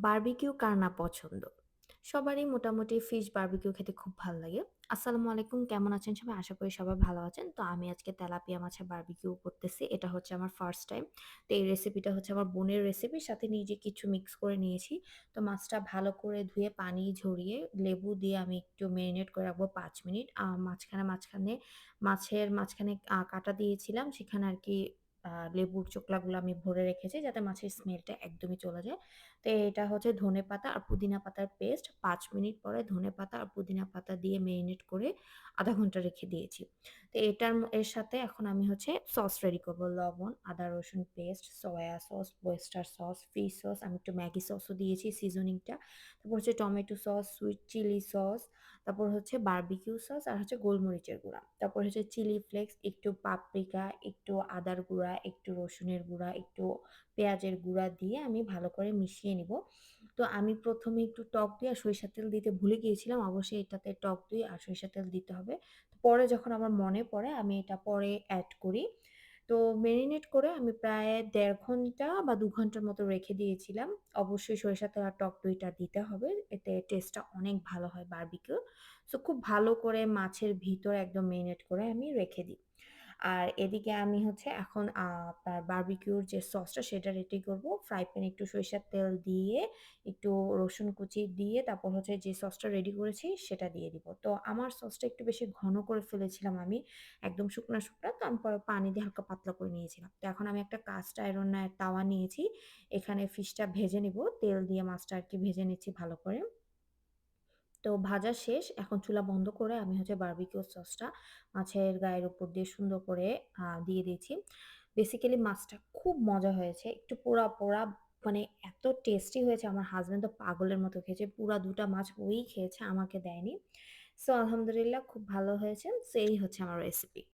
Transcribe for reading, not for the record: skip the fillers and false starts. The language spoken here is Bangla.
বারবিকিউ কার না পছন্দ? সবারই মোটামুটি ফিশ বারবিকিউ খেতে খুব ভাল লাগে। আসসালামু আলাইকুম, কেমন আছেন সবাই? আশা করি সবাই ভালো আছেন। তো আমি আজকে তেলাপিয়া মাছের বারবিকিউ করতেছি। এটা হচ্ছে আমার ফার্স্ট টাইম। তো এই রেসিপিটা হচ্ছে আমার বোনের রেসিপি। সাথে নিজে কিছু মিক্স করে নিয়েছি। তো মাছটা ভালো করে ধুয়ে পানি ঝরিয়ে লেবু দিয়ে আমি একটু মেরিনেট করে রাখবো ৫ মিনিট। মাঝখানে মাছের মাঝখানে কাঁটা দিয়েছিলাম। সেখানে আরকি লেবুর চোকলাগুলো আমি ভরে রেখেছি যাতে মাছের স্মেলটা একদমই চলে যায়। তো এটা হচ্ছে ধনেপাতা আর পুদিনা পাতার পেস্ট। ৫ মিনিট পরে ধনেপাতা আর পুদিনা পাতা দিয়ে মেরিনেট করে ০.৫ ঘন্টা রেখে দিয়েছি। তো এর সাথে এখন আমি হচ্ছে সস রেডি করব। লবণ, আদা রসুন paste, soy sauce, oyster sauce, fish sauce, আমি একটু ম্যাগি সসও দিয়েছি সিজনিংটা। তারপর হচ্ছে tomato sauce, sweet chili sauce, তারপর হচ্ছে বারবিকিউ সস আর হচ্ছে গোলমরিচের গুঁড়া। তারপর হচ্ছে চিলি ফ্লেক্স, একটু পাপরিকা, একটু আদার গুঁড়া, একটু রসুনের গুঁড়া, একটু পেঁয়াজের গুঁড়া দিয়ে আমি ভালো করে মিশিয়ে নিব। তো আমি ১ম এ একটু টক দই আর সরিষার তেল দিতে ভুলে গিয়েছিলাম। অবশ্যই এটাতে টক দই আর সরিষার তেল দিতে হবে। তো পরে যখন আমার মনে পড়ে আমি এটা পরে এড করি। তো মেরিনেট করে আমি প্রায় ১.৫ ঘন্টা বা ২ ঘন্টার মতো রেখে দিয়েছিলাম। অবশ্যই সরিষার তেল আর টক দইটা দিতে হবে। এতে টেস্টটা অনেক ভালো হয় বারবিকিউর। সো খুব ভালো করে মাছের ভিতরে একদম মেরিনেট করে আমি রেখে দিই। আর এদিকে আমি হচ্ছে এখন আপনার বারবিকিউর যে সসটা সেটা রেডি করব। ফ্রাই প্যানে একটু সরিষার তেল দিয়ে, একটু রসুন কুচি দিয়ে, তারপর হচ্ছে যে সসটা রেডি করেছি সেটা দিয়ে দিব। তো আমার সসটা একটু বেশি ঘন করে ফেলেছিলাম আমি। একদম শুকনা, শুকনা। তো আমি পরে পানি দিয়ে হালকা পাতলা করে নিয়েছিলাম। তো এখন আমি একটা কাস্ট আয়রনের তাওয়া নিয়েছি। এখানে ফিশটা ভেজে নিব। তেল দিয়ে মাছটা আরকি ভেজে নিচ্ছি ভালো করে। তো ভাজা শেষ। এখন চুলা বন্ধ করে আমি হচ্ছে বারবিকিউ সসটা মাছের গায়ের উপর দিয়ে সুন্দর করে দিয়ে দিয়েছি। বেসিক্যালি মাছটা খুব মজা হয়েছে। একটু পোড়া, পোড়া মানে এত টেস্টি হয়েছে আমার হাসব্যান্ড তো পাগলের মতো খেয়েছে। পুরা ২ টা মাছ ওই খেয়েছে, আমাকে দেয়নি। সো আলহামদুলিল্লাহ খুব ভালো হয়েছে। সো এই হচ্ছে আমার রেসিপি।